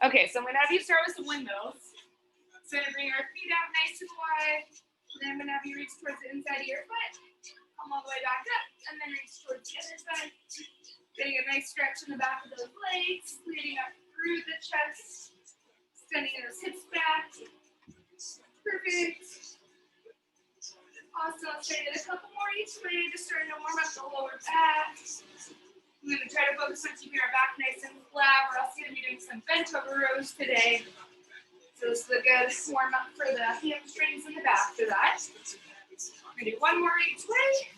Okay, so I'm gonna have you start with some windmills. So I'm gonna bring our feet out nice and wide. And then I'm gonna have you reach towards the inside of your foot. Come all the way back up, and then reach towards the other side. Getting a nice stretch in the back of those legs, leading up through the chest, extending those hips back. Perfect. Awesome. Let's try to get a couple more each way, just starting to warm up the lower back. I'm going to try to focus on keeping our back nice and flat. We're also going to be doing some bent over rows today. So this is a good warm up for the hamstrings and the back for that. We're going to do one more each way.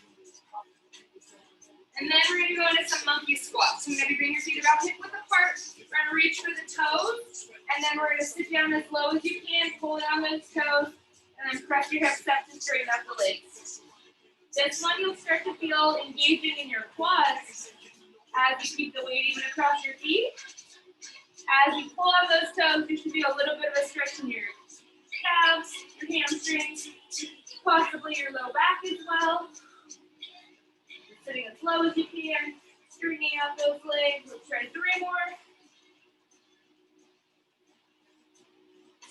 And then we're going to go into some monkey squats. So I'm going to bring your feet about hip width apart. We're going to reach for the toes. And then we're going to sit down as low as you can, pull down those toes, and then press your hips up to straighten out the legs. This one you'll start to feel engaging in your quads as you keep the weight even across your feet. As you pull out those toes, you should feel a little bit of a stretch in your calves, your hamstrings, possibly your low back as well. Sitting as low as you can, straightening out those legs. Let's try 3 more.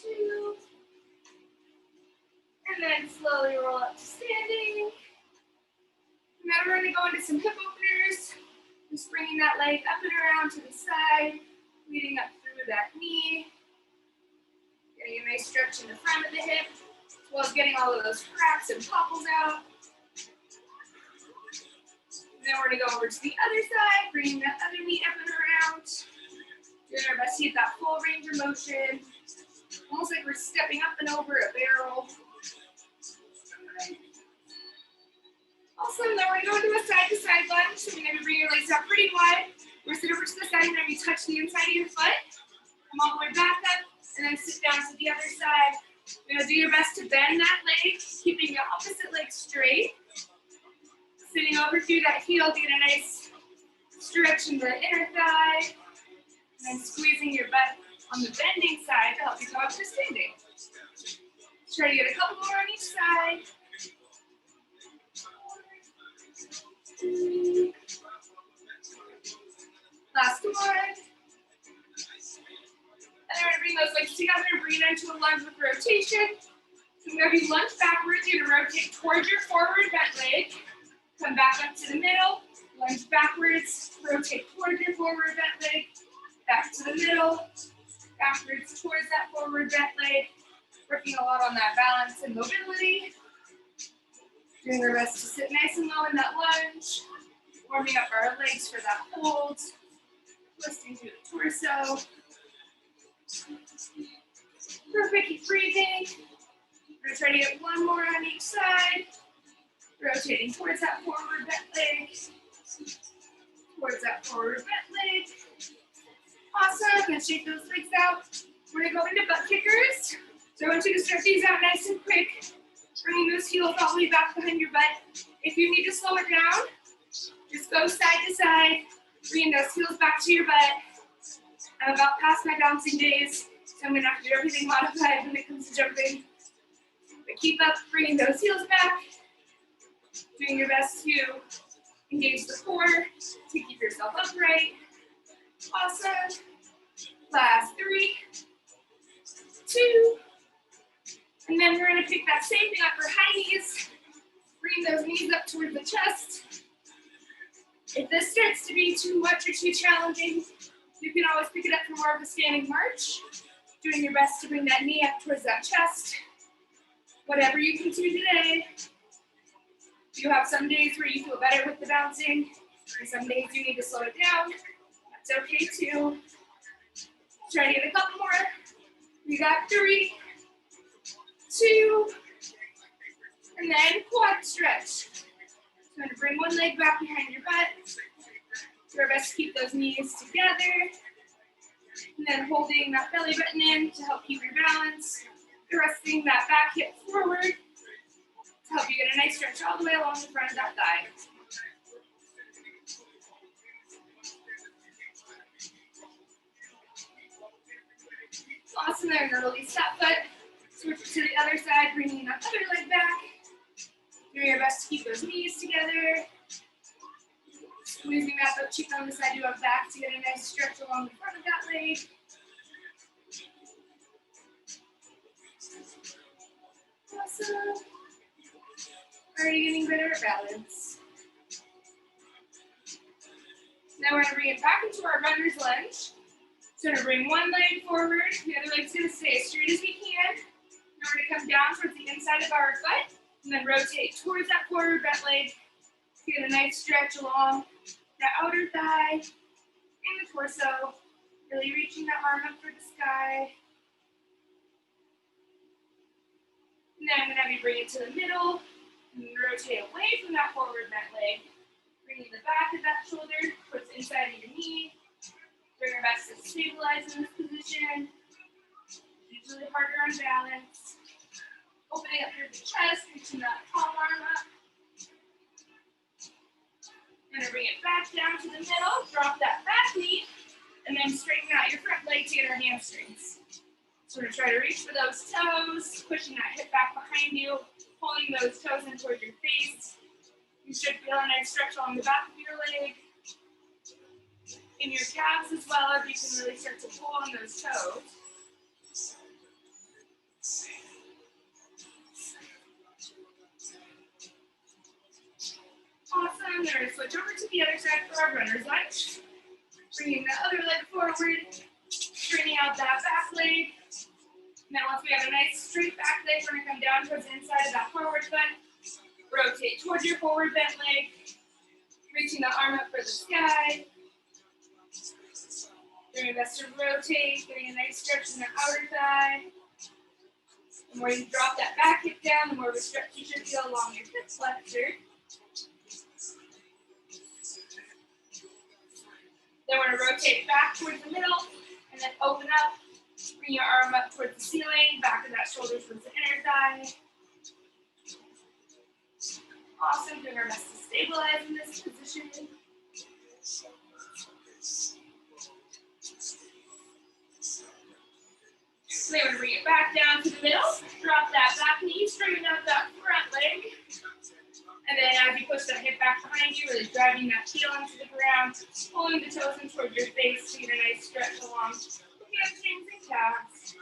2. And then slowly roll up to standing. Now we're going to go into some hip openers. Just bringing that leg up and around to the side, leading up through that knee. Getting a nice stretch in the front of the hip, as well as getting all of those cracks and popples out. And then we're going to go over to the other side, bringing that other knee up and around. Doing our best to get that full range of motion. Almost like we're stepping up and over a barrel. Awesome, then we're going to go into a side-to-side lunge. So you're going to bring your legs out pretty wide. We're going to sit over to the side and then we touch the inside of your foot. Come all the way back up and then sit down to the other side. You're going to do your best to bend that leg, keeping the opposite leg straight. Sitting over through that heel to get a nice stretch in the inner thigh. And then squeezing your butt on the bending side to help you go up to standing. Let's try to get a couple more on each side. Last one. And then we're going to bring those legs together and bring it into a lunge with rotation. So I'm going to be lunge backwards. You're going to rotate towards your forward bent leg. Come back up to the middle. Lunge backwards. Rotate towards your forward bent leg. Back to the middle. Backwards towards that forward bent leg. Working a lot on that balance and mobility. Doing our best to sit nice and low in that lunge. Warming up our legs for that hold. Twisting through the torso. Perfect, keep breathing. We're going to try to get one more on each side. Rotating towards that forward bent leg. Towards that forward bent leg. Awesome, going to shake those legs out. We're going to go into butt kickers. So I want you to start these out nice and quick. Bringing those heels all the way back behind your butt. If you need to slow it down, just go side to side. Bringing those heels back to your butt. I'm about past my bouncing days, so I'm going to have to do everything modified when it comes to jumping. But keep up, bringing those heels back. Doing your best to engage the core, to keep yourself upright. Awesome. Last 3, 2. And then we're going to pick that same thing up for high knees. Bring those knees up towards the chest. If this starts to be too much or too challenging, you can always pick it up for more of a standing march. Doing your best to bring that knee up towards that chest. Whatever you can do today. You have some days where you feel better with the bouncing, and some days you need to slow it down. That's okay too. Try to get a couple more. We got 3, 2, and then quad stretch. So I'm going to bring one leg back behind your butt. Do our best to keep those knees together. And then holding that belly button in to help keep your balance. Thrusting that back hip forward to help you get a nice stretch all the way along the front of that thigh. Awesome, there, and release that foot. Switch it to the other side, bringing that other leg back. Do your best to keep those knees together. Squeezing that butt cheek on the side of your back to get a nice stretch along the front of that leg. Awesome. Are you getting better at balance? Now we're going to bring it back into our runner's lunge. So we're going to bring one leg forward, the other leg's going to stay as straight as we can. Now we're going to come down towards the inside of our foot, and then rotate towards that forward bent leg. Get a nice stretch along the outer thigh and the torso, really reaching that arm up for the sky. And then I'm going to have you bring it to the middle, and rotate away from that forward bent leg. Bringing the back of that shoulder towards the inside of your knee. Bring your best to stabilize in this position. Usually harder on balance. Opening up through the chest, reaching that palm arm up. Gonna bring it back down to the middle, drop that back knee, and then straighten out your front leg to get our hamstrings. So we're gonna try to reach for those toes, pushing that hip back behind you, pulling those toes in towards your face. You should feel a nice stretch along the back of your leg. In your calves as well, if you can really start to pull on those toes. Awesome. Then we're going to switch over to the other side for our runner's lunge. Bringing the other leg forward, straightening out that back leg. Now once we have a nice straight back leg, we're going to come down towards the inside of that forward foot. Rotate towards your forward bent leg, reaching the arm up for the sky. Doing your best to rotate, getting a nice stretch in the outer thigh. The more you drop that back hip down, the more of a stretch you should feel along your hip flexor. Then we're going to rotate back towards the middle, and then open up. Bring your arm up towards the ceiling, back of that shoulder towards the inner thigh. Awesome, doing our best to stabilize in this position. So then we're going to bring it back down to the middle, drop that back knee, straighten out that front leg. And then as you push that hip back behind you, really driving that heel into the ground, pulling the toes in towards your face to get a nice stretch along the hamstrings and calves.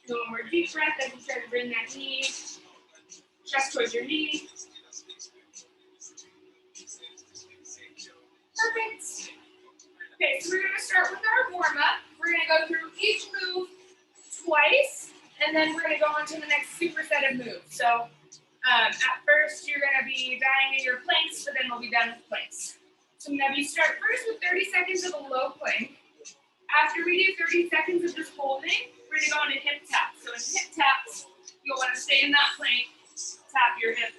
Do one more deep breath as you try to bring that knee, chest towards your knee. Perfect. Okay, so we're going to start with our warm-up. We're going to go through each move twice, and then we're going to go on to the next superset of moves. So at first, you're going to be dying in your planks, but then we'll be done with planks. So I'm going to have you start first with 30 seconds of a low plank. After we do 30 seconds of just holding, we're going to go into hip taps. So in hip taps, you'll want to stay in that plank, tap your hip,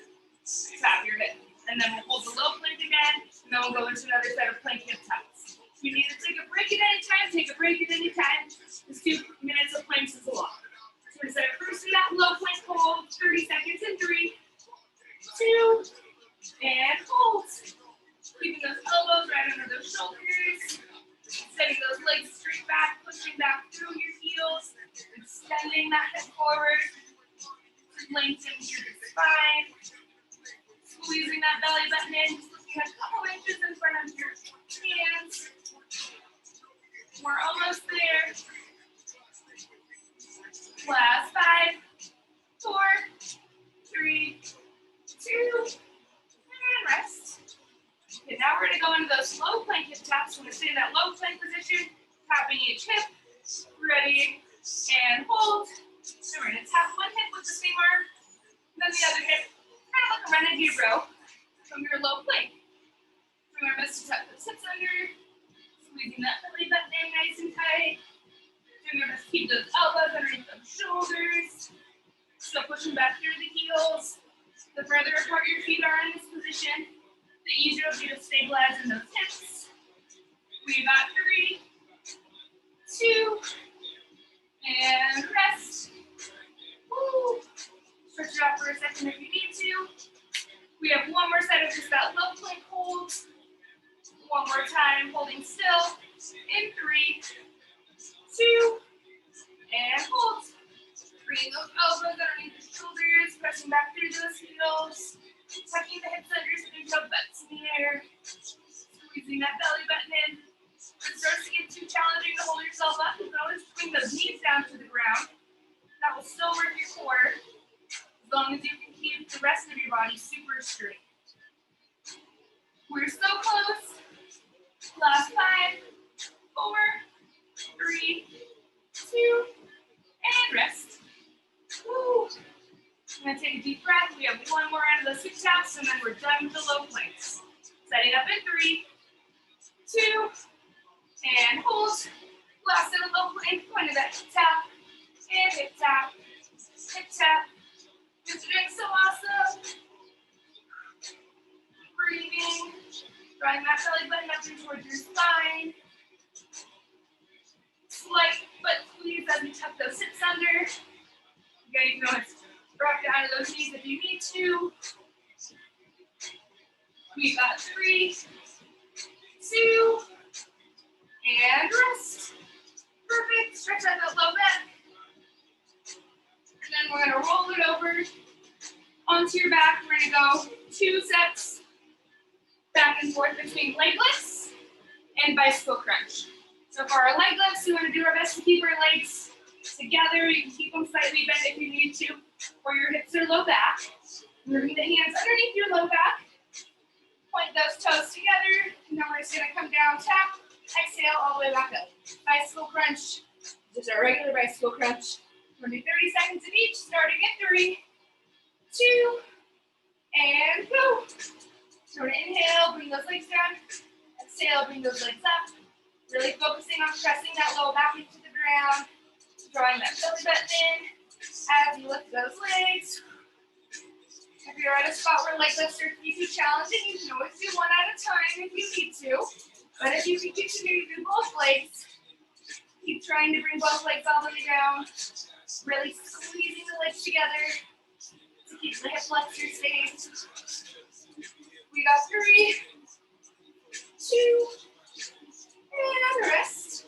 and then we'll hold the low plank again, and then we'll go into another set of plank hip taps. If you need to take a break at any time, take a break at any time. This 2 minutes of planks is a lot. So we're going to start first in that low plank hold, 30 seconds in 3, 2, and hold. Keeping those elbows right under those shoulders. Setting those legs straight back, pushing back through your heels, extending that hip forward, lengthening through the spine, squeezing that belly button in, just looking a couple inches in front of your hands. We're almost there. Last 5, 4, 3, 2, and rest. Okay, now we're going to go into those low plank hip taps. We're going to stay in that low plank position, tapping each hip. Ready, and hold. So we're going to tap one hip with the same arm, then the other hip. Kind of like a renegade row from your low plank. Doing our best to tuck the hips under, squeezing that belly button in nice and tight. Doing our best to keep those elbows underneath those shoulders. Still pushing back through the heels. The further apart your feet are in this position, the easier it'll be to stabilize in those hips. We got 3, 2, and rest. Woo. Stretch it out for a second if you need to. We have one more set of just that low plank hold. One more time, holding still. In 3, 2, and hold. Bringing those elbows underneath the shoulders, pressing back through those heels. Tucking the hips under so your toe butts in the air. Squeezing that belly button in. If it starts to get too challenging to hold yourself up, you can always bring those knees down to the ground. That will still work your core, as long as you can keep the rest of your body super straight. We're so close. Last 5, 4, 3, 2, and rest. Woo. I'm going to take a deep breath. We have one more round of those hip taps, and then we're done with the low planks. Setting up in 3, 2, and hold. Last in a low plank, point of that hip tap, and hip tap, hip tap. You're doing so awesome. Breathing, drawing that belly button up in towards your spine. Slight butt squeeze as we tuck those hips under. Again, you can always drop down to those knees if you need to. We got 3, 2, and rest. Perfect. Stretch out that low back. And then we're going to roll it over onto your back. We're going to go 2 sets back and forth between leg lifts and bicycle crunch. So for our leg lifts, we want to do our best to keep our legs together. You can keep them slightly bent if you need to, or your hips are low back. Moving the hands underneath your low back. Point those toes together. And then we're just going to come down, tap, exhale, all the way back up. Bicycle crunch. Just our regular bicycle crunch. We're going to do 30 seconds of each, starting in 3, 2, and go. So we're going to inhale, bring those legs down. Exhale, bring those legs up. Really focusing on pressing that low back into the ground. Drawing that belly button in as you lift those legs. If you're at a spot where leg lifts are too challenging, you can always do one at a time if you need to. But if you can continue to do both legs, keep trying to bring both legs all the way down. Really squeezing the legs together to keep the hip flexors stayed. We got 3, 2, and rest.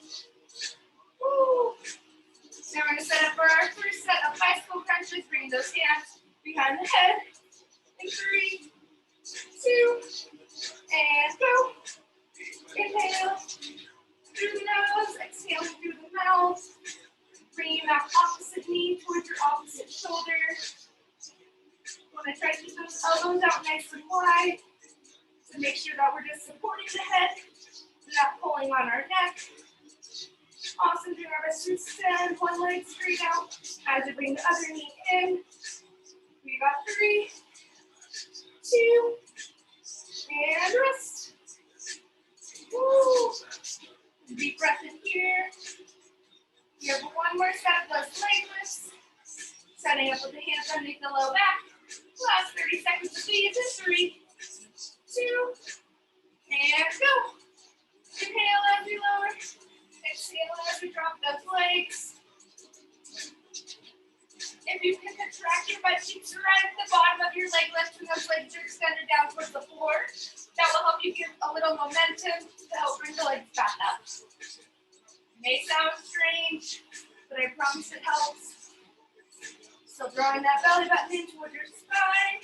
Woo. Now we're going to set up for our first set of bicycle crunches. Bring those hands behind the head. In 3, 2, and go. Inhale through the nose, exhaling through the mouth. Bringing that opposite knee towards your opposite shoulder. You want to try to keep those elbows out nice and wide to make sure that we're just supporting the head, not pulling on our neck. Awesome, doing our best to extend one leg straight out as you bring the other knee in. We got 3, 2, and rest. Woo. Deep breath in here. We have one more set of those leg lifts. Setting up with the hands underneath the low back. Last 30 seconds of these in 3, 2, and go. Inhale as we lower. Exhale as we drop those legs. If you can contract your butt cheeks right at the bottom of your leg lift and those legs are extended down towards the floor, that will help you give a little momentum to help bring the legs back up. May sound strange, but I promise it helps. So drawing that belly button in towards your spine.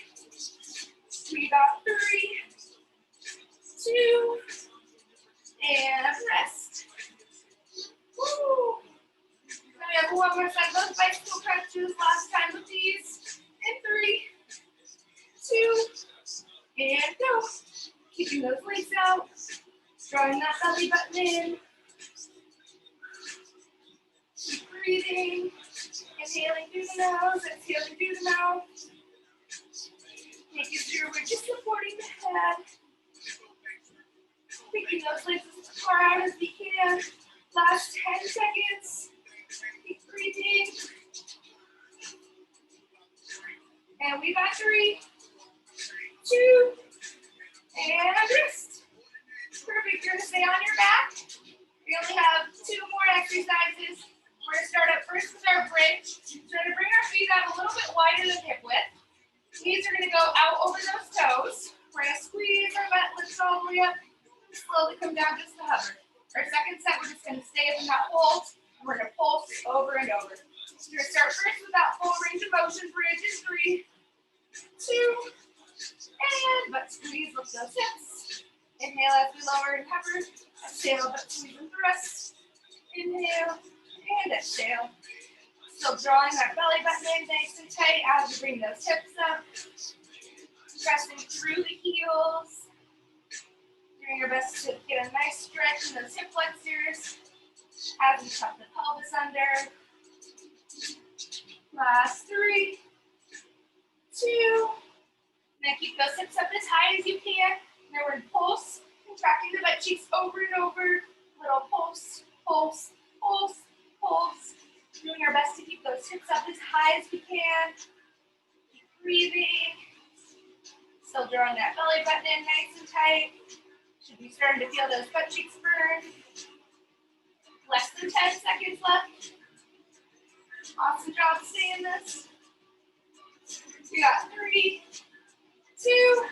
We got 3, 2, and rest. Woo. Then we have one more set of those bicycle crunches. Last time with these. In 3, 2, and go. Keeping those legs out. Drawing that belly button in. Keep breathing. Inhaling through the nose, exhaling through the mouth. Making sure we're just supporting the head. Picking those legs as far out as we can. Last 10 seconds. Keep breathing. And we got 3, 2, and rest. Perfect. You're going to stay on your back. We only have 2 more exercises. We're going to start up first with our bridge. So we're going to bring our feet out a little bit wider than hip width. Knees are going to go out over those toes. We're going to squeeze our butt, lift all the way up, and slowly come down just to hover. Our second set, we're just going to stay in that hold, and we're going to pulse over and over. So we're going to start first with that full range of motion bridge in 3, 2, and butt squeeze, lift those hips. Inhale as we lower and hover. Exhale, but squeeze and thrust. Inhale and exhale. Still drawing that belly button in nice and tight as we bring those hips up. Pressing through the heels. Doing your best to get a nice stretch in those hip flexors as we tuck the pelvis under. Last 3, 2. Then keep those hips up as high as you can. Now we're in pulse, contracting the butt cheeks over and over. Little pulse, pulse, pulse, pulse. Doing our best to keep those hips up as high as we can. Keep breathing. Still drawing that belly button in nice and tight. Should be starting to feel those butt cheeks burn. Less than 10 seconds left. Awesome job staying this. We got 3, 2,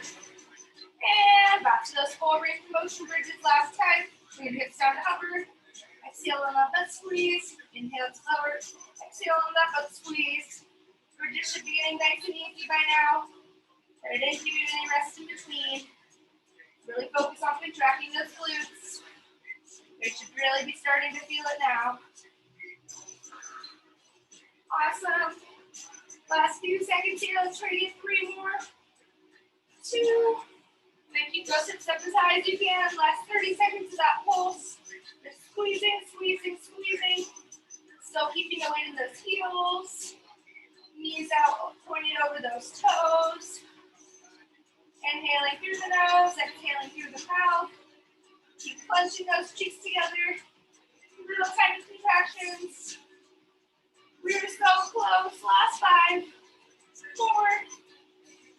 and back to those full range of motion bridges last time. Bring your hips down to hover. Exhale on that butt squeeze. Inhale to lower. Exhale on that butt squeeze. Bridges should be getting nice and easy by now. But I didn't give you any rest in between. Really focus on contracting those glutes. You should really be starting to feel it now. Awesome. Last few seconds here. Let's try to get 3 more. 2. Then keep those hips up as high as you can. Last 30 seconds of that pulse. Just squeezing, squeezing, squeezing. Still keeping the weight in those heels. Knees out, pointed over those toes. Inhaling through the nose, exhaling through the mouth. Keep clenching those cheeks together. Little tiny contractions. We're so close. Last 5, 4,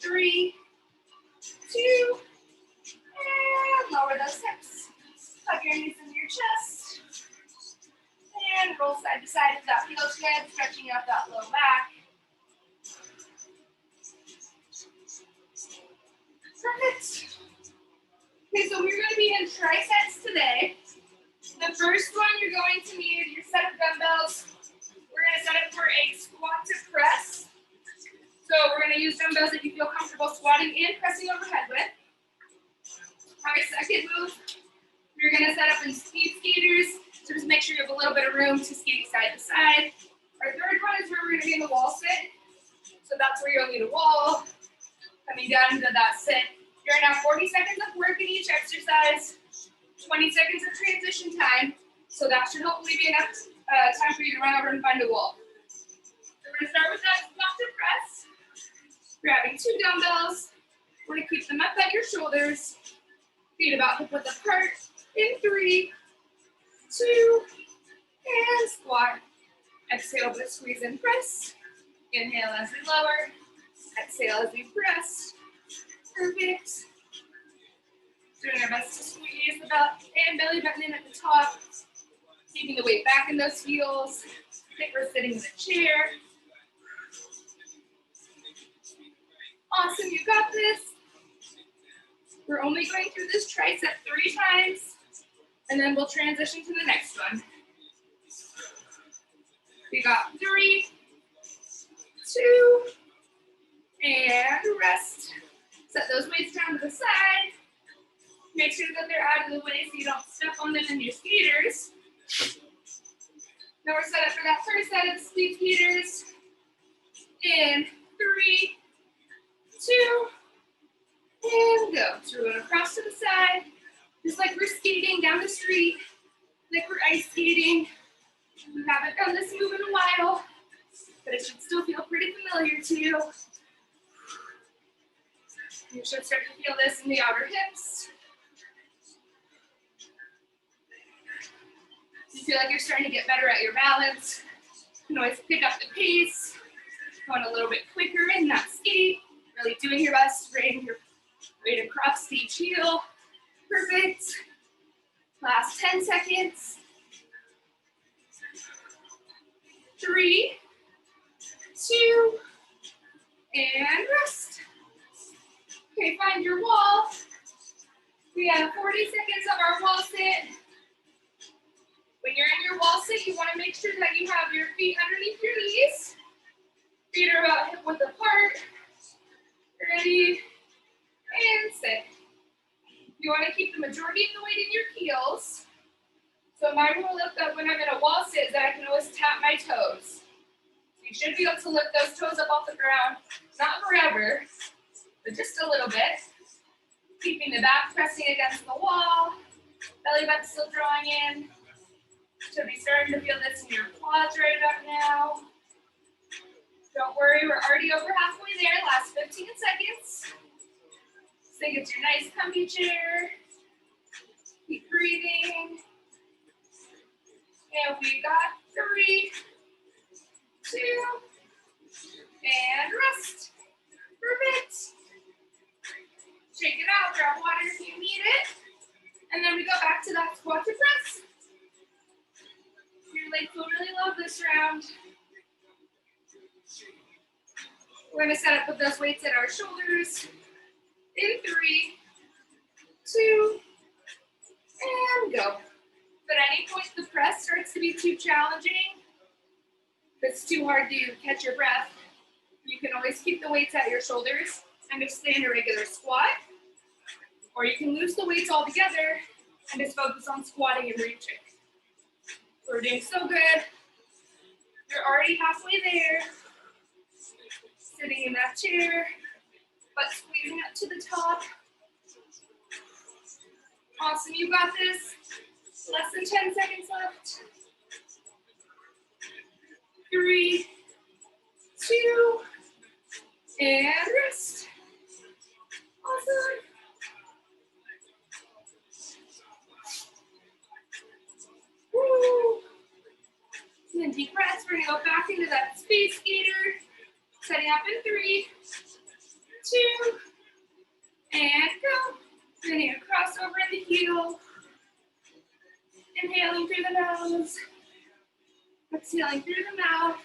3, 2, and lower those hips. Hug your knees into your chest. And roll side to side if that feels good. Stretching out that low back. Perfect. Okay, so we're going to be in triceps today. The first one, you're going to need your set of dumbbells. We're going to set up for a squat to press. So we're going to use dumbbells that you feel comfortable squatting and pressing overhead with. Our second move, you're going to set up in speed skaters. So just make sure you have a little bit of room to skate side to side. Our third one is where we're going to be in the wall sit. So that's where you'll need a wall. Coming down into that sit. You're going to have 40 seconds of work in each exercise, 20 seconds of transition time. So that should hopefully be enough time for you to run over and find a wall. So we're going to start with that squat to press. Grabbing 2 dumbbells. We're going to keep them up at your shoulders. Feet about hip width apart. In 3, 2, and squat. Exhale, but squeeze and press. Inhale as we lower. Exhale as we press. Perfect. Doing our best to squeeze the belt and belly button in at the top. Keeping the weight back in those heels. Think we're sitting in the chair. Awesome, you got this. We're only going through this tricep 3 times, and then we'll transition to the next one. We got 3, 2, and rest. Set those weights down to the side. Make sure that they're out of the way so you don't step on them in your skaters. Now we're set up for that first set of speed skaters. In 3, 2, and go. So we're going to cross to the side, just like we're skating down the street, like we're ice skating. We haven't done this move in a while, but it should still feel pretty familiar to you. You should start to feel this in the outer hips. You feel like you're starting to get better at your balance. You can always pick up the pace, going a little bit quicker in that skate, really doing your best, bring your weight across each heel. Perfect. Last 10 seconds. 3, 2, and rest. Okay, find your wall. We have 40 seconds of our wall sit. When you're in your wall sit, you want to make sure that you have your feet underneath your knees. Feet are about hip width apart. Ready, and sit. You want to keep the majority of the weight in your heels. So my rule of when I'm in a wall sit is that I can always tap my toes. You should be able to lift those toes up off the ground, not forever, but just a little bit. Keeping the back pressing against the wall, belly button still drawing in. Should be starting to feel this in your quads right about now. Don't worry, we're already over halfway there. Last 15 seconds. So get your nice comfy chair. Keep breathing. And we got 3, 2, and rest. Perfect. Shake it out, grab water if you need it. And then we go back to that squat to press. Your legs will really love this round. We're going to set up with those weights at our shoulders. In 3, 2, and go. If at any point the press starts to be too challenging, if it's too hard to catch your breath, you can always keep the weights at your shoulders and just stay in a regular squat. Or you can lose the weights altogether and just focus on squatting and reaching. So we're doing so good. You're already halfway there. Sitting in that chair, butt squeezing up to the top. Awesome, you got this. Less than 10 seconds left. 3, 2, and rest. Awesome. Woo. And then deep breaths. We're gonna go back into that space skater. Setting up in 3, 2, and go. Then you're gonna cross over in the heel. Inhaling through the nose. Exhaling through the mouth.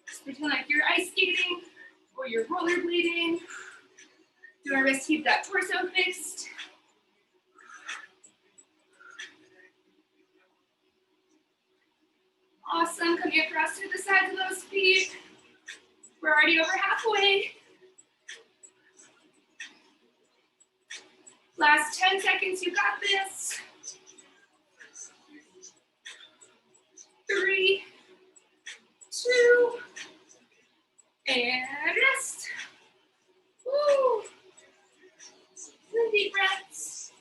Just pretend like you're ice skating or you're rollerblading. Do our best to keep that torso fixed. Awesome. Come across to the sides of those feet. We're already over halfway. Last 10 seconds, you got this. 3, 2, and rest. Woo. Some deep breaths.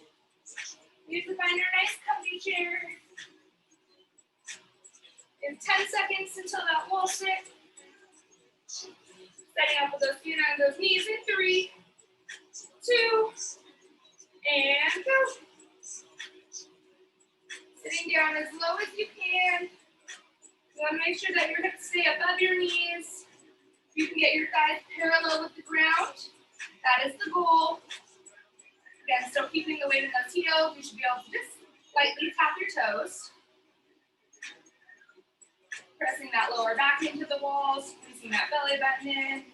You can find your nice comfy chair. In 10 seconds until that wall sit. Setting up with those feet on those knees in 3, 2, and go. Sitting down as low as you can. You want to make sure that your hips stay above your knees. You can get your thighs parallel with the ground. That is the goal. Again, still keeping the weight in those heels. You should be able to just lightly tap your toes. Pressing that lower back into the walls, squeezing that belly button in.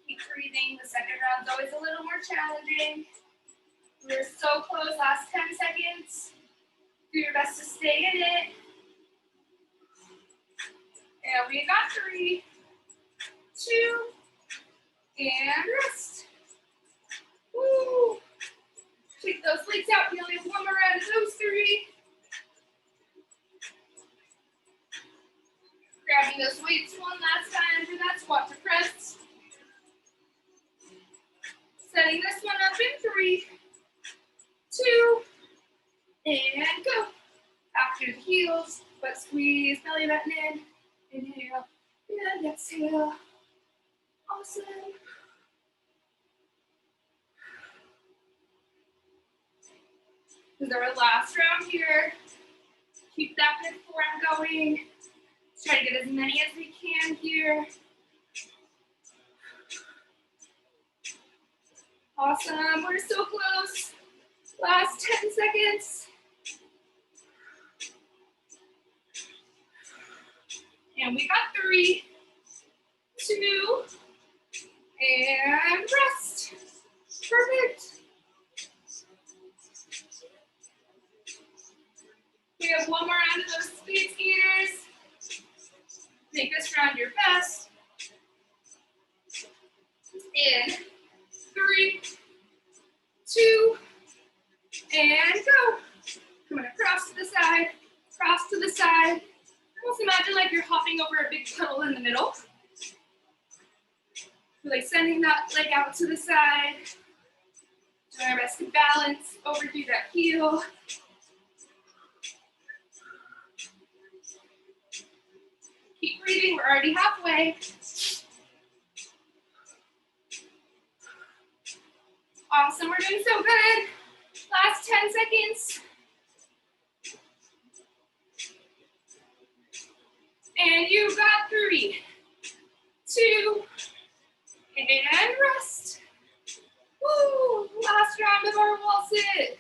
Keep breathing. The second round's always a little more challenging. We're so close, last 10 seconds. Do your best to stay in it. And we got 3, 2, and rest. Woo! Take those legs out, we only have one more round of those 3. Grabbing those weights one last time for that squat to press. Setting this one up in 3, 2, and go. Back through the heels, butt squeeze, belly button in. Inhale and exhale. Awesome. This is our last round here. Keep that good form going. Let's try to get as many as we can here. Awesome, we're so close. Last 10 seconds. And we got 3, 2, and rest. Perfect. We have one more round of those speed skaters. Make this round your best. In 3, 2, and go. Coming across to the side, cross to the side. Almost imagine like you're hopping over a big puddle in the middle. Really sending that leg out to the side. Doing our best to balance over through that heel. Keep breathing, we're already halfway. Awesome, we're doing so good. Last 10 seconds. And you got 3, 2, and rest. Woo, last round of our wall sit.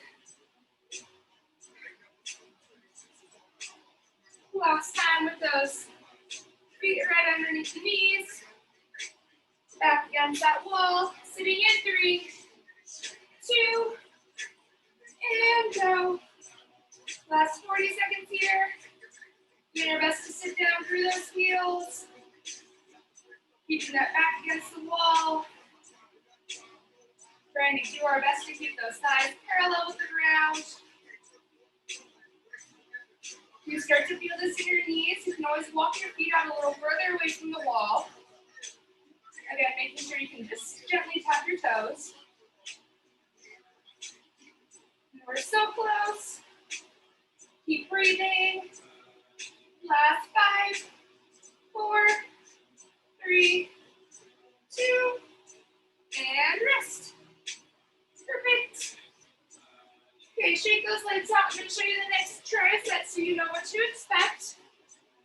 Last time with those feet right underneath the knees. Back against that wall, sitting in 3, 2, and go. Last 40 seconds here. Doing our best to sit down through those heels. Keeping that back against the wall. Trying to do our best to keep those thighs parallel with the ground. You start to feel this in your knees. You can always walk your feet out a little further away from the wall. Again, making sure you can just gently tap your toes. And we're so close. Keep breathing. Last 5, 4, 3, 2, and rest. Perfect. Okay, shake those legs out. I'm going to show you the next tricep so you know what to expect.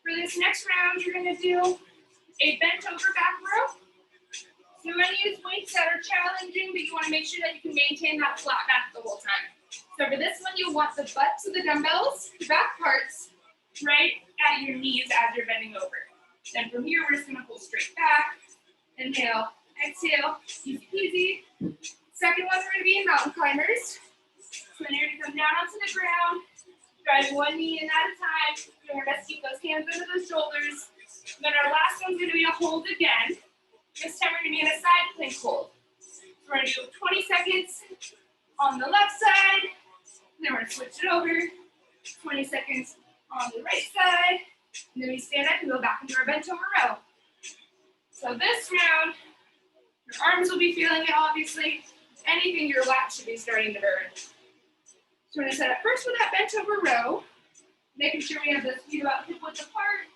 For this next round, you're going to do a bent over back row. So you're going to use weights that are challenging, but you want to make sure that you can maintain that flat back the whole time. So for this one, you want the butts of the dumbbells, the back parts, right at your knees as you're bending over. Then from here, we're just going to pull straight back. Inhale, exhale, easy peasy. Second one, we're going to be in mountain climbers. So then you're going to come down onto the ground, driving one knee in at a time. Doing our best to keep those hands under the shoulders. And then our last one's going to be a hold again. This time we're going to be in a side plank hold. So we're going to do 20 seconds on the left side. And then we're going to switch it over. 20 seconds on the right side. And then we stand up and go back into our bent over row. So this round, your arms will be feeling it, obviously. Anything your lats should be starting to burn. So we're going to set up first with that bent over row, making sure we have those feet about hip width apart.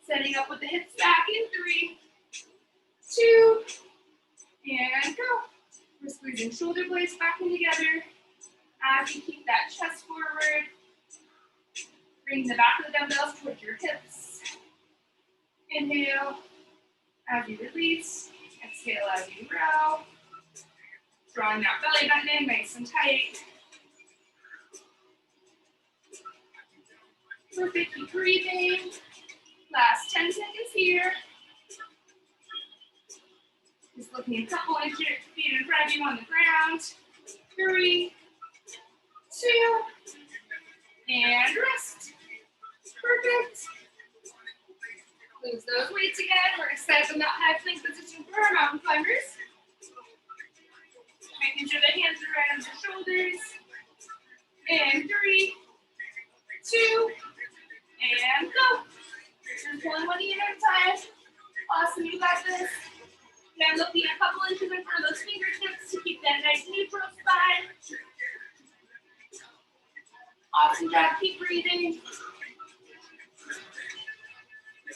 Setting up with the hips back in 3, 2, and go. We're squeezing shoulder blades back in together as you keep that chest forward. Bring the back of the dumbbells towards your hips. Inhale as you release. Exhale as you row. Drawing that belly button in nice and tight. Perfect, keep breathing. Last 10 seconds here. Just looking a couple inches, feet in front of you on the ground. 3, 2, and rest. Perfect. Lose those weights again. We're going to set up in that high plank position for our mountain climbers. Making sure the hands are right on the shoulders. And 3, 2, and go. Just pulling one knee at a time. Awesome, you got this. Now looking a couple inches in front of those fingertips to keep that nice neutral spine. Awesome job, keep breathing.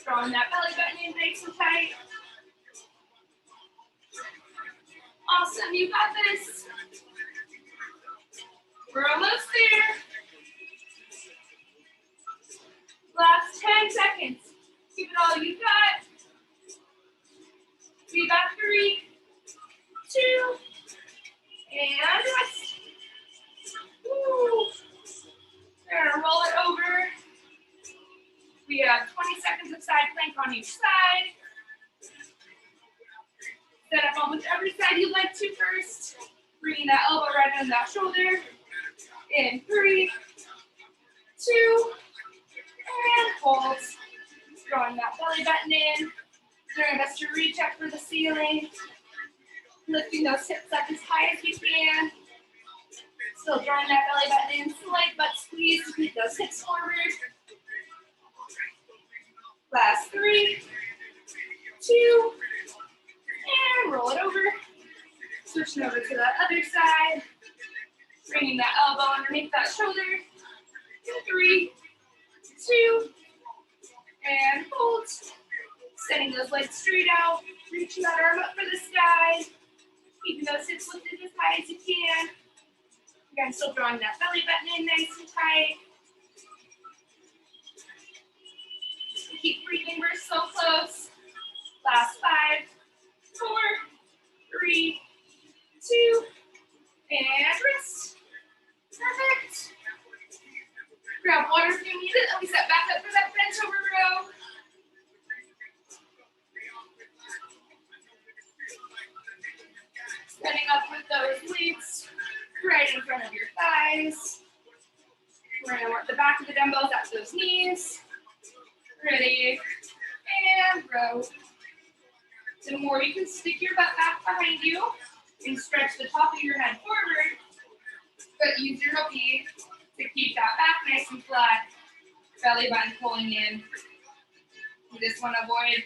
Drawing that belly button in nice and tight. Awesome, you got this. We're almost there. Last 10 seconds. Give it all you got. We got 3, 2, and rest. Woo. We're gonna roll it over. We have 20 seconds of side plank on each side. Set up on whichever side you'd like to first. Bringing that elbow right under that shoulder. In 3, 2, and hold. Drawing that belly button in. Doing our best to reach up for the ceiling. Lifting those hips up as high as you can. Still drawing that belly button in, slight butt squeeze to keep those hips forward. Last 3, 2, and roll it over. Switching over to that other side. Bringing that elbow underneath that shoulder. 3, 2, and hold. Extending those legs straight out. Reaching that arm up for the sky. Keeping those hips lifted as high as you can. Again, still drawing that belly button in nice and tight. Keep breathing, we're so close. Last 5, 4, 3, 2, and rest. Perfect. Grab water if you need it, and we set back up for that bench over row. Setting up with those weights right in front of your thighs. We're going to work the back of the dumbbells at those knees. Ready, and row. So more, you can stick your butt back behind you and stretch the top of your head forward, but use your hooky to keep that back nice and flat. Belly button pulling in. You just want to avoid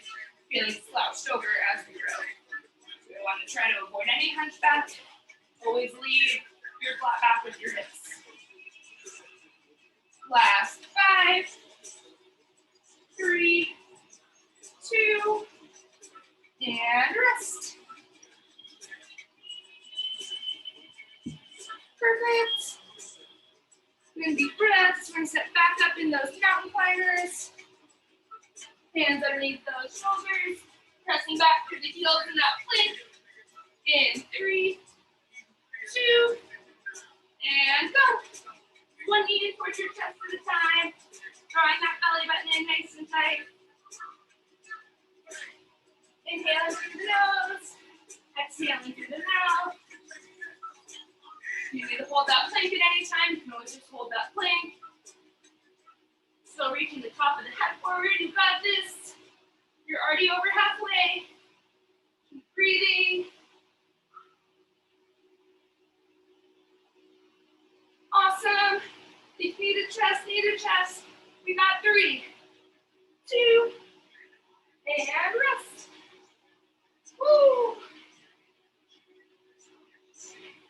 feeling slouched over as we row. We want to try to avoid any hunchback. Always leave your flat back with your hips. Last 5, 3, 2, and rest. Perfect. Then deep breaths. We're going to set back up in those mountain climbers. Hands underneath those shoulders. Pressing back through the heels in that plank. In 3, 2, and go. One knee in towards your chest at a time. Drawing that belly button in nice and tight. Inhaling through the nose. Exhaling through the mouth. You need to hold that plank at any time. You can always just hold that plank. Still reaching the top of the head forward. You got this. You're already over halfway. Keep breathing. Awesome. Deep knee to chest, knee to chest. We got 3, 2, and rest. Woo.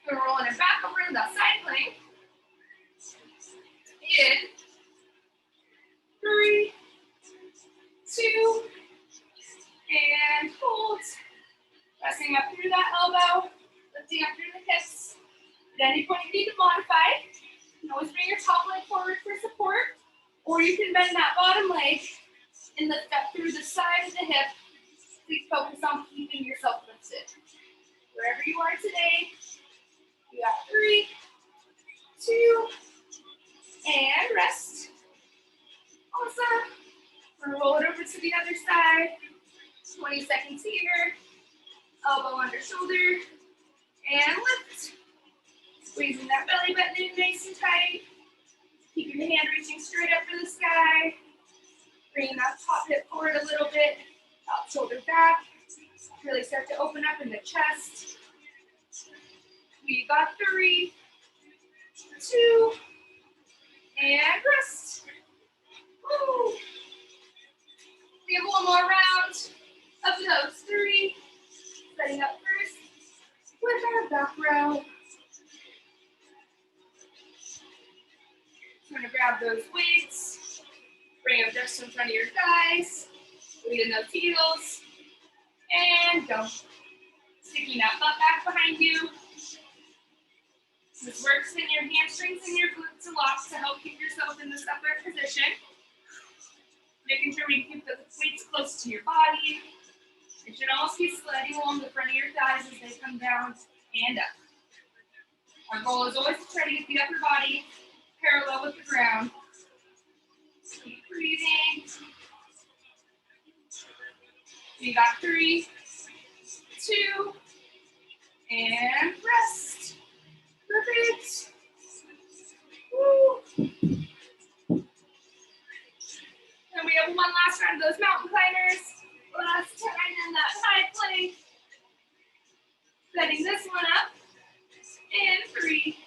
We're rolling it back over in that side plank. In 3, 2, and hold. Pressing up through that elbow, lifting up through the hips. At any point you need to modify, you can always bring your top leg forward for support, or you can bend that bottom leg and lift up through the side of the hip. Please focus on keeping yourself lifted. Wherever you are today, you got 3, 2, and rest. Awesome. We're going to roll it over to the other side. 20 seconds here. Elbow under shoulder. And lift. Squeezing that belly button in nice and tight. Keeping the hand reaching straight up for the sky. Bringing that top hip forward a little bit. Top shoulder back. Really start to open up in the chest. We got 3, 2, and rest. Woo. We have one more round of those 3. Setting up first with our back row. I'm going to grab those weights. Bring them just in front of your thighs. Weight in those heels. And go. Sticking that butt back behind you. This works in your hamstrings and your glutes a lot to help keep yourself in this upright position. Making sure we keep the weights close to your body. It should almost be sliding along the front of your thighs as they come down and up. Our goal is always to try to get the upper body parallel with the ground. Keep breathing. We got 3, 2, and rest. Perfect. Woo. And we have one last round of those mountain climbers. Last time in that high plank. Setting Setting this one up in 3,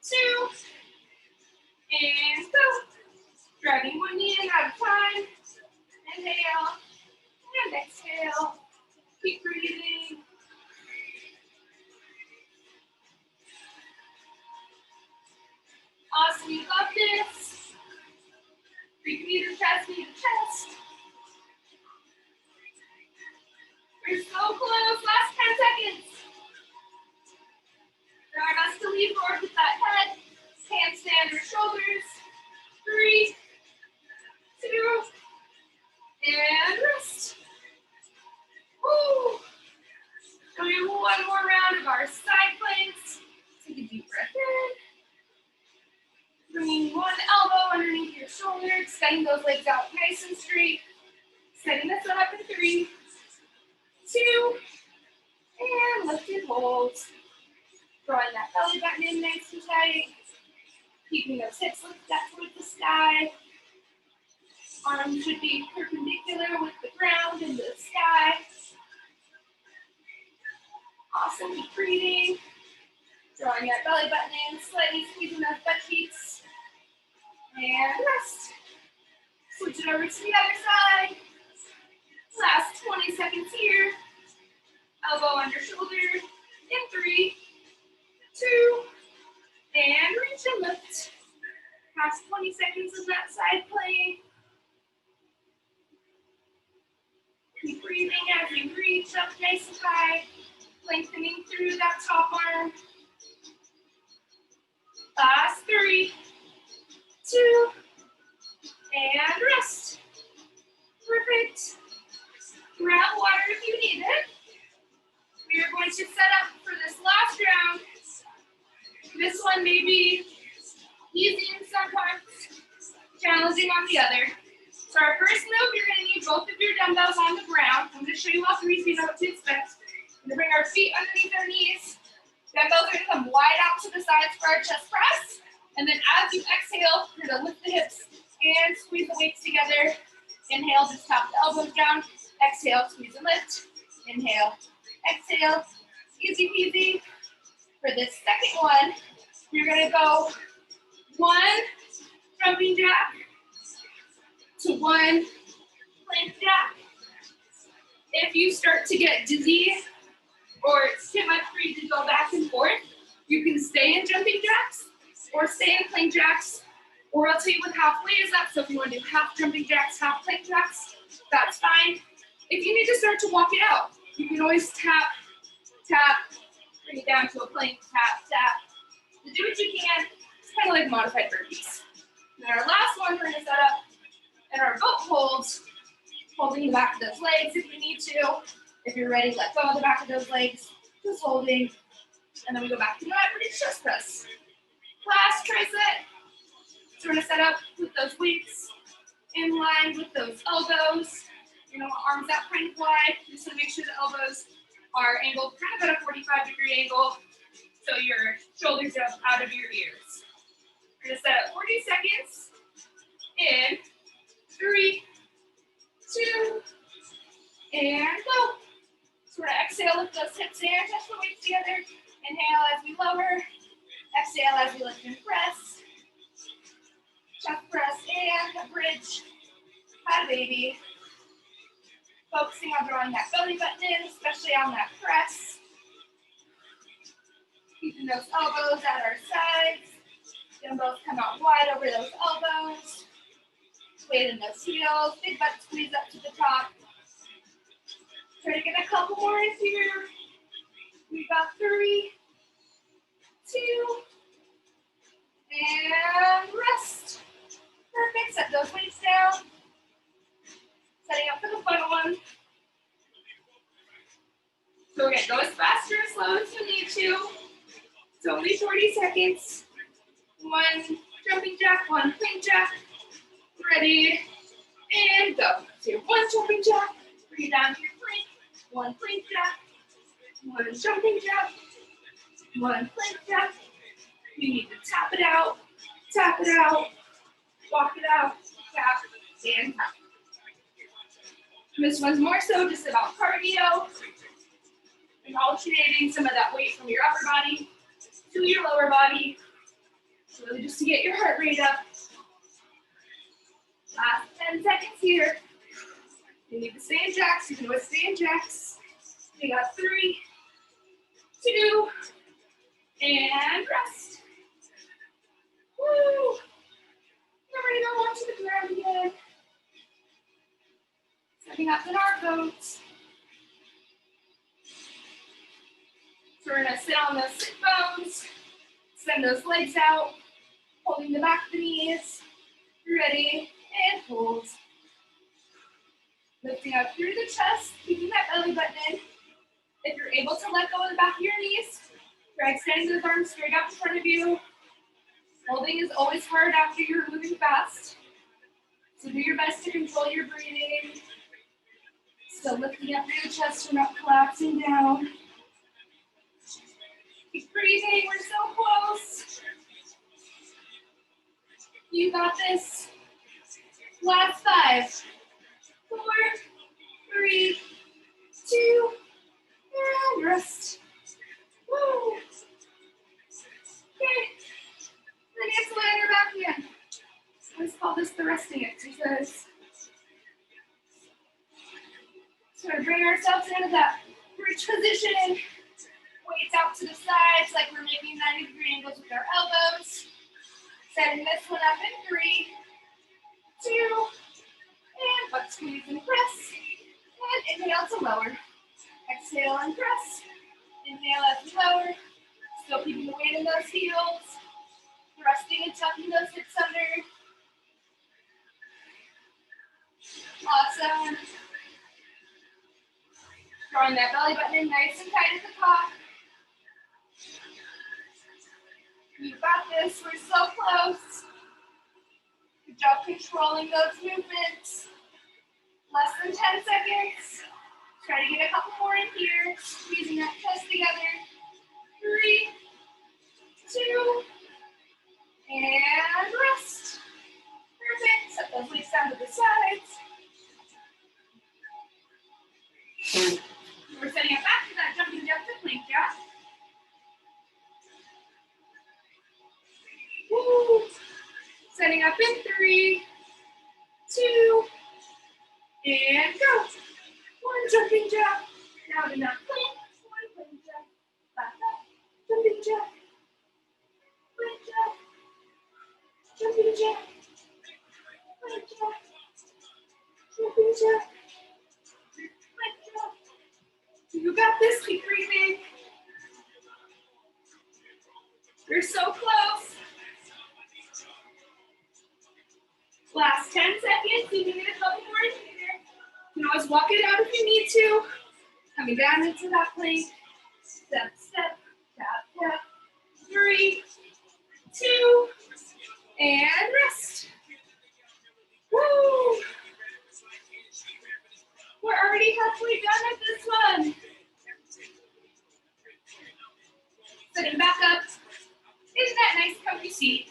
2, and go. Driving one knee in at a time. Inhale and exhale. Keep breathing. Awesome, you got this. Breathe knee to chest, knee to chest. We're so close, last 10 seconds. Try our best to lean forward with that head. Handstand or shoulders. 3, 2, and rest. Woo! We'll do one more round of our side planks. Take a deep breath in. Bringing one elbow underneath your shoulder, extending those legs out nice and straight. Setting this one up in 3, 2, and lift and hold. Drawing that belly button in nice and tight. Keeping those hips lifted up towards the sky. Arms should be perpendicular with the ground and the sky. Awesome, keep breathing. Drawing that belly button in, slightly squeezing those butt cheeks. And rest. Switch it over to the other side. Last 20 seconds here. Elbow under shoulder in 3, 2, and reach and lift. Past 20 seconds of that side plank. Keep breathing as you reach up nice and high, lengthening through that top arm. Last 3, 2, and rest. Perfect. Grab water if you need it. We are going to set up for this last round. This one may be easy in some parts, challenging on the other. So our first move, you're going to need both of your dumbbells on the ground. I'm going to show you all 3 so you know what to expect. We're going to bring our feet underneath our knees. Dumbbells are going to come wide out to the sides for our chest press. And then as you exhale, you're going to lift the hips and squeeze the weights together. Inhale, just tap the elbows down. Exhale, squeeze and lift. Inhale, exhale. Easy peasy. For this second one, you're going to go 1 jumping jack to 1 plank jack. If you start to get dizzy or it's too much for you to go back and forth, you can stay in jumping jacks or stay in plank jacks, or I'll tell you what halfway is up. So if you want to do half jumping jacks, half plank jacks, that's fine. If you need to start to walk it out, you can always tap, tap, bring it down to a plank, tap, tap. To do what you can. It's kind of like modified burpees. And our last one, we're going to set up in our boat holds, holding the back of those legs if you need to. If you're ready, let go of the back of those legs, just holding. And then we go back to that bridge chest press. Last tricep. So we're going to set up with those weights in line with those elbows. You know, arms out kind of wide. Just to make sure the elbows are angled kind of at a 45-degree angle. So your shoulders are up out of your ears. We're going to set up 40 seconds in 3, 2, and go. So we're going to exhale, lift those hips and touch the weights together. Inhale as we lower. Exhale as we lift and press. Chest press and a bridge. Had a baby. Focusing on drawing that belly button in, especially on that press. Keeping those elbows at our sides. Dumbbells come out wide over those elbows. Weight in those heels. Big butt squeeze up to the top. Try to get a couple more in here. We got 3, 2, and rest. Perfect. Set those weights down. Setting up for the final one. So we're going to go as fast or as slow as you need to. It's only 40 seconds. 1 jumping jack, 1 plank jack. Ready, and go. So your 1 jumping jack. Bring it down to your plank. 1 plank jack. 1 jumping jack. 1 plank jack. You need to tap it out, walk it out, tap, and tap. This one's more so just about cardio. And alternating some of that weight from your upper body to your lower body. So really just to get your heart rate up. Last 10 seconds here. You need to stay in jacks. You can always stay in jacks. We got 3, 2, and rest. Woo! Now we're gonna go onto the ground again. Setting up in our boats. So we're gonna sit on those sit bones. Send those legs out. Holding the back of the knees. Ready, and hold. Lifting up through the chest, keeping that belly button in. If you're able to let go of the back of your knees, try extending those arms straight out in front of you. Holding is always hard after you're moving fast. So do your best to control your breathing. Still lifting up through the chest, so we're not collapsing down. Keep breathing, we're so close. You got this. Last 5, 4, 3, 2, and rest. Woo. Okay. Then it's laying your back again. Let's call this the resting exercise. So we're bring ourselves into that bridge position. Weights out to the sides like we're making 90-degree angles with our elbows. Setting this one up in 3, 2, and butt squeeze and press. And inhale to lower. Exhale and press. Inhale as we lower. Still keeping the weight in those heels. Thrusting and tucking those hips under. Awesome. Drawing that belly button in nice and tight at the top. You got this. We're so close. Good job controlling those movements. Less than 10 seconds. Try to get a couple more in here. Squeezing that chest together. 3, 2, and rest. Perfect. Set those weights down to the sides. We're setting it back to that jumping jack to plank jack. Woo. Setting up in 3, 2, and go. 1 jumping jack. Down in that plank. 1 plank jack. Back up. Jumping jack. Plank jack. Jumping jack. Plank jack. Jumping jack. Plank jack. You got this. Keep breathing. You're so close. Last 10 seconds. You can get a couple more in here. You can always walk it out if you need to. Coming down into that plank. Step, step, tap, tap. 3, 2, and rest. Woo! We're already halfway done at this one. Sitting back up. In that nice comfy seat.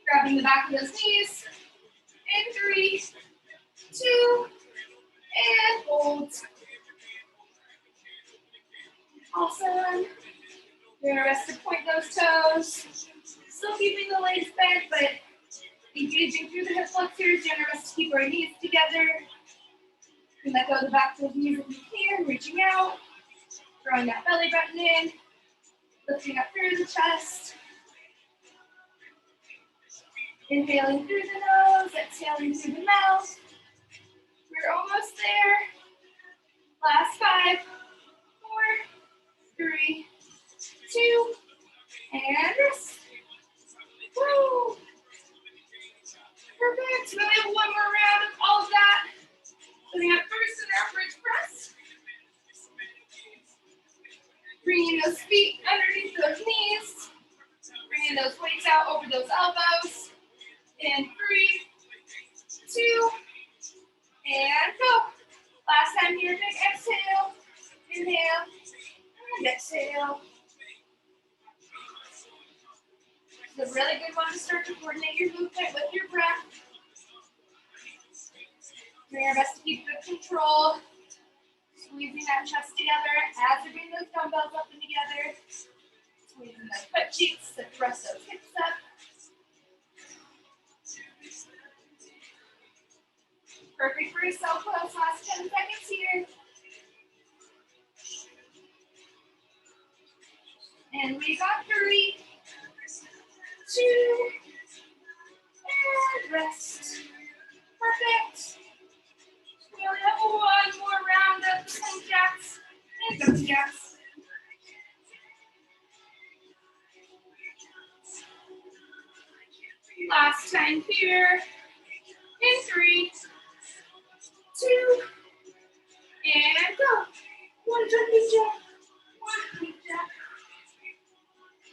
Grabbing the back of those knees. In 3, 2, and hold. Awesome. You're gonna rest to point those toes. Still keeping the legs bent, but engaging through the hip flexors. You're gonna rest to keep our knees together. You can let go of the back of the knees if you can, reaching out. Drawing that belly button in. Lifting up through the chest. Inhaling through the nose, exhaling through the mouth. We're almost there. Last 5, 4, 3, 2, and rest. Woo! Perfect. We'll have 1 more round of all of that. Putting up first in our bridge press. Bringing those feet underneath those knees. Bringing those weights out over those elbows. In 3, 2, and go. Last time here, big exhale. Inhale, and exhale. It's a really good one to start to coordinate your movement with your breath. Doing our best to keep good control. Squeezing that and chest together as we bring those dumbbells up and together. Squeezing those butt cheeks to thrust those hips up. Perfect for yourself. Close. Last 10 seconds here. And we got 3, 2, and rest. Perfect. We only have one more round of plank jacks and jumping jacks. Last time here. In 3, 2, and go. One jumping jack. One plank jack.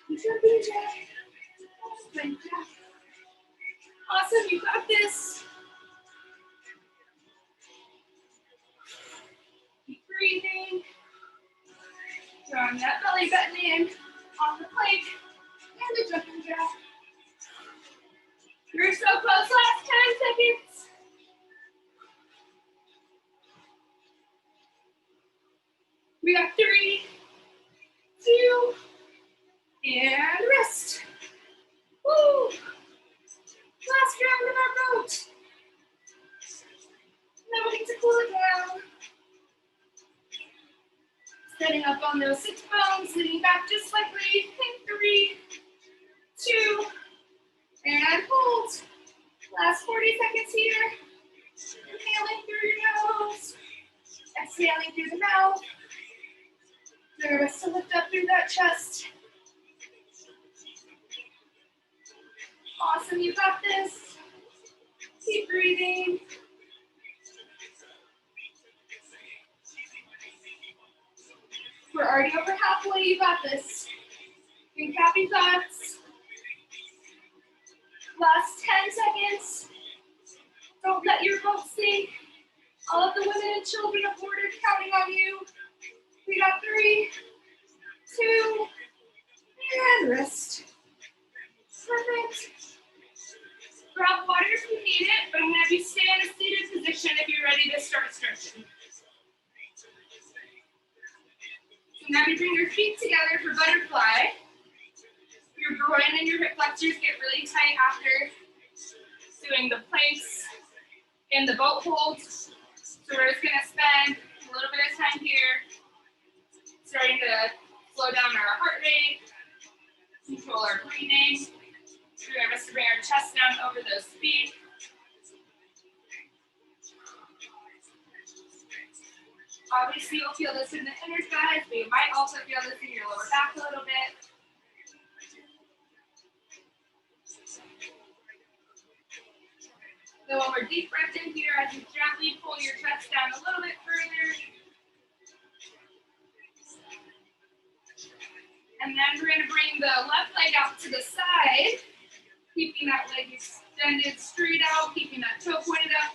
Jumping jack. One plank jack. Awesome, you got this. Keep breathing. Drawing that belly button in on the plank and the jumping jack. You're so close. Last 10 seconds. We got 3, 2, and rest. Woo! Last round of our boat. Now we get to cool it down. Setting up on those sits bones, leaning back just slightly. In 3, 2, and hold. Last 40 seconds here. Inhaling through your nose. Exhaling through the mouth. Bring us to lift up through that chest. Awesome, you got this. Keep breathing. We're already over halfway, you got this. Think happy thoughts. Last 10 seconds. Don't let your boat sink. All of the women and children aboard are counting on you. We got 3, 2, and rest. Perfect. Grab water if you need it, but I'm going to have you stay in a seated position if you're ready to start stretching. So now you bring your feet together for butterfly. Your groin and your hip flexors get really tight after doing the planks and the boat holds. So we're just going to spend a little bit of time here, starting to slow down our heart rate, control our breathing. Do our best to bring our chest down over those feet. Obviously, you'll feel this in the inner thighs, but you might also feel this in your lower back a little bit. So one more deep breath in here as you gently pull your chest down a little bit further. And then we're going to bring the left leg out to the side, keeping that leg extended straight out, keeping that toe pointed up.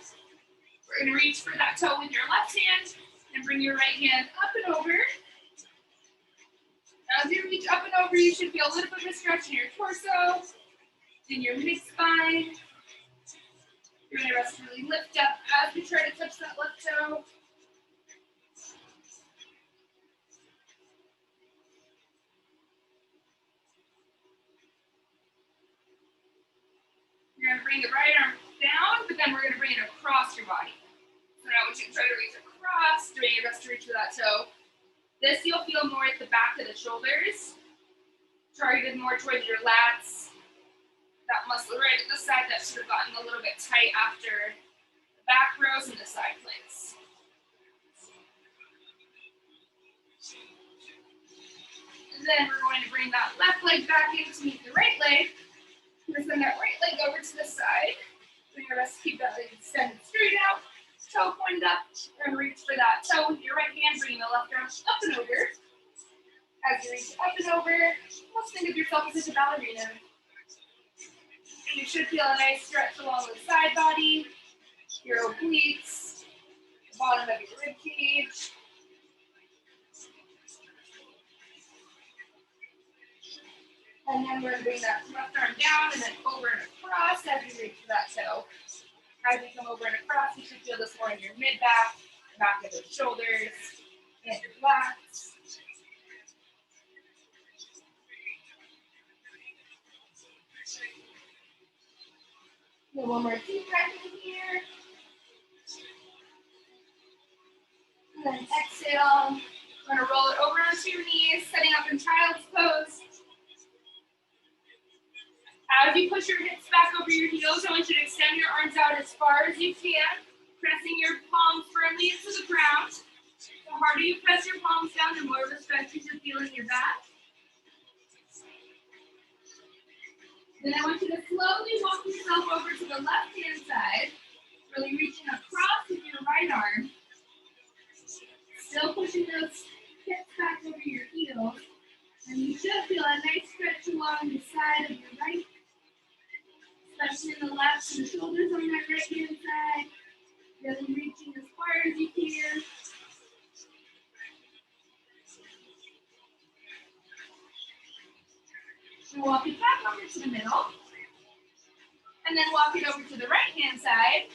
We're going to reach for that toe with your left hand and bring your right hand up and over. As you reach up and over, you should feel a little bit of a stretch in your torso, in your mid-spine. You're going to rest really lift up as we try to touch that left toe. You're going to bring the right arm down, but then we're going to bring it across your body. So now I want you to try to reach across, doing your best to reach for that toe. This you'll feel more at the back of the shoulders, targeted more towards your lats. That muscle right at the side that should have gotten a little bit tight after the back rows and the side planks. And then we're going to bring that left leg back in to meet the right leg. We're going to send that right leg over to the side. Doing our best to keep that leg extended straight out, toe pointed up, and reach for that toe with your right hand, bringing the left arm up and over. As you reach up and over, let's think of yourself as a ballerina. And you should feel a nice stretch along the side body, your obliques, the bottom of your rib cage. And then we're going to bring that left arm down and then over and across as you reach for that toe. As you come over and across, you should feel this more in your mid-back, back of the shoulders, and your relax. And one more deep breath in here. And then exhale. We're going to roll it over onto your knees, setting up in child's pose. As you push your hips back over your heels, I want you to extend your arms out as far as you can, pressing your palms firmly into the ground. The harder you press your palms down, the more of a stretch you should feel in your back. Then I want you to slowly walk yourself over to the left-hand side, really reaching across with your right arm. Still pushing those hips back over your heels. And you should feel a nice stretch along the side of your right, especially in the left, and the shoulders on that right-hand side. Really reaching as far as you can. And walk it back over to the middle. And then walk it over to the right-hand side.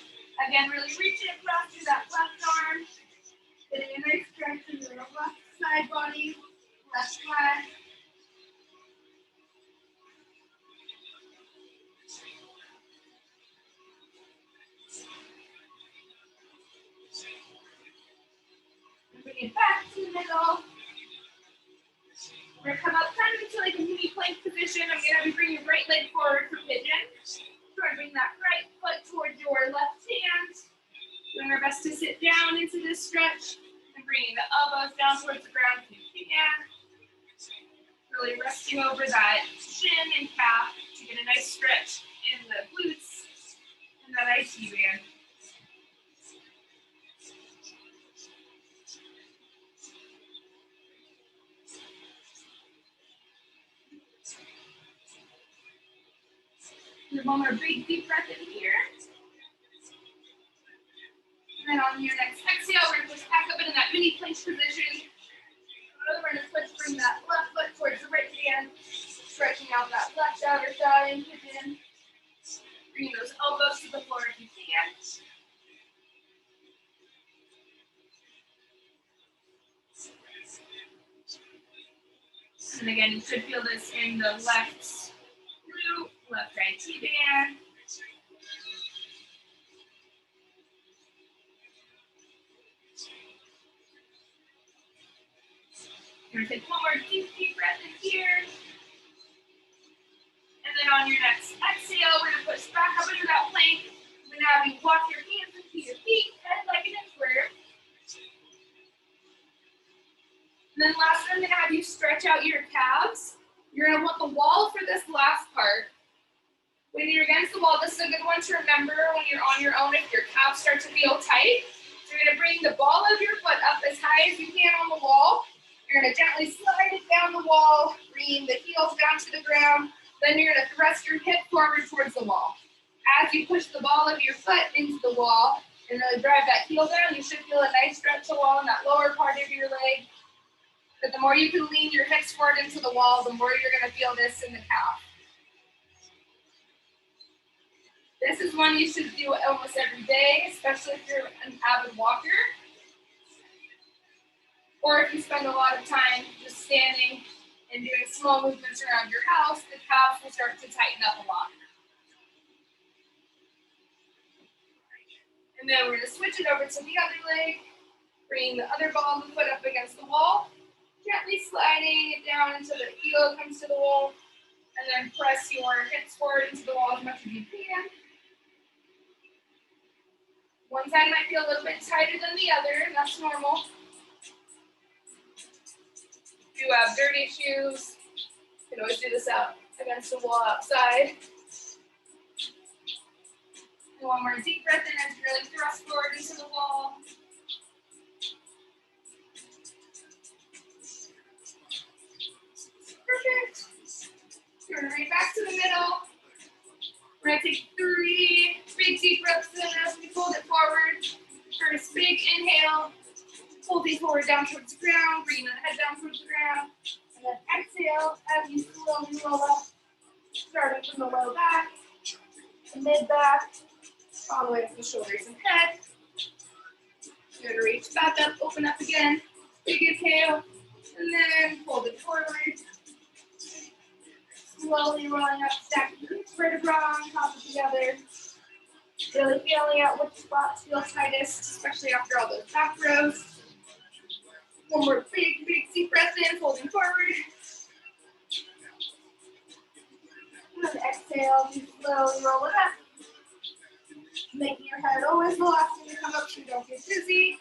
Again, really reaching across through that left arm. Getting a nice stretch in the left side body, left thigh. And bring it back to the middle. We're going to come up kind of into like a mini plank position. I'm going to have you bring your right leg forward for pigeon. Try to bring that right foot towards your left hand. Doing our best to sit down into this stretch and bringing the elbows down towards the ground if you can. Really resting over that shin and calf to get a nice stretch in the glutes and that IT band. And one more big deep breath in here. And then on your next exhale, we're going to push back up into that mini plank position. We're going to switch, bring that left foot towards the right hand, stretching out that left outer thigh and pigeon. Bringing those elbows to the floor if you can. And again, you should feel this in the left glute, left IT band. You're going to take one more deep breath in here. And then on your next exhale, we're going to push back up into that plank. We're going to have you walk your hands into your feet, head like an inchworm. And then lastly, I'm going to have you stretch out your calves. You're going to want the wall for this last part. When you're against the wall, this is a good one to remember when you're on your own if your calves start to feel tight. So you're going to bring the ball of your foot up as high as you can on the wall. You're going to gently slide it down the wall, bringing the heels down to the ground. Then you're going to thrust your hip forward towards the wall. As you push the ball of your foot into the wall and really drive that heel down, you should feel a nice stretch along that lower part of your leg. But the more you can lean your hips forward into the wall, the more you're going to feel this in the calf. This is one you should do almost every day, especially if you're an avid walker. Or if you spend a lot of time just standing and doing small movements around your house, the calves will start to tighten up a lot. And then we're going to switch it over to the other leg, bringing the other ball of the foot up against the wall, gently sliding it down until the heel comes to the wall, and then press your hips forward into the wall as much as you can. One side might feel a little bit tighter than the other, and that's normal. If you have dirty shoes, you can always do this out against the wall outside. And one more deep breath in as you really thrust forward into the wall. Perfect. Turn right back to the middle. We're going to take 3 big deep breaths in as we fold it forward. First, big inhale. Pull these forward down towards the ground, bring the head down towards the ground. And then exhale as you slowly roll up, starting from the low back, the mid back, all the way to the shoulders and head. You're going to reach back up, open up again. Big inhale, and then fold it forward. Slowly rolling up, stacking the vertebrae on top of the other. Really feeling out which spots feel tightest, especially after all those back rows. One more big deep breath in, folding forward. And then exhale, you slowly roll it up. Making your head always the last thing to come up so you don't get dizzy.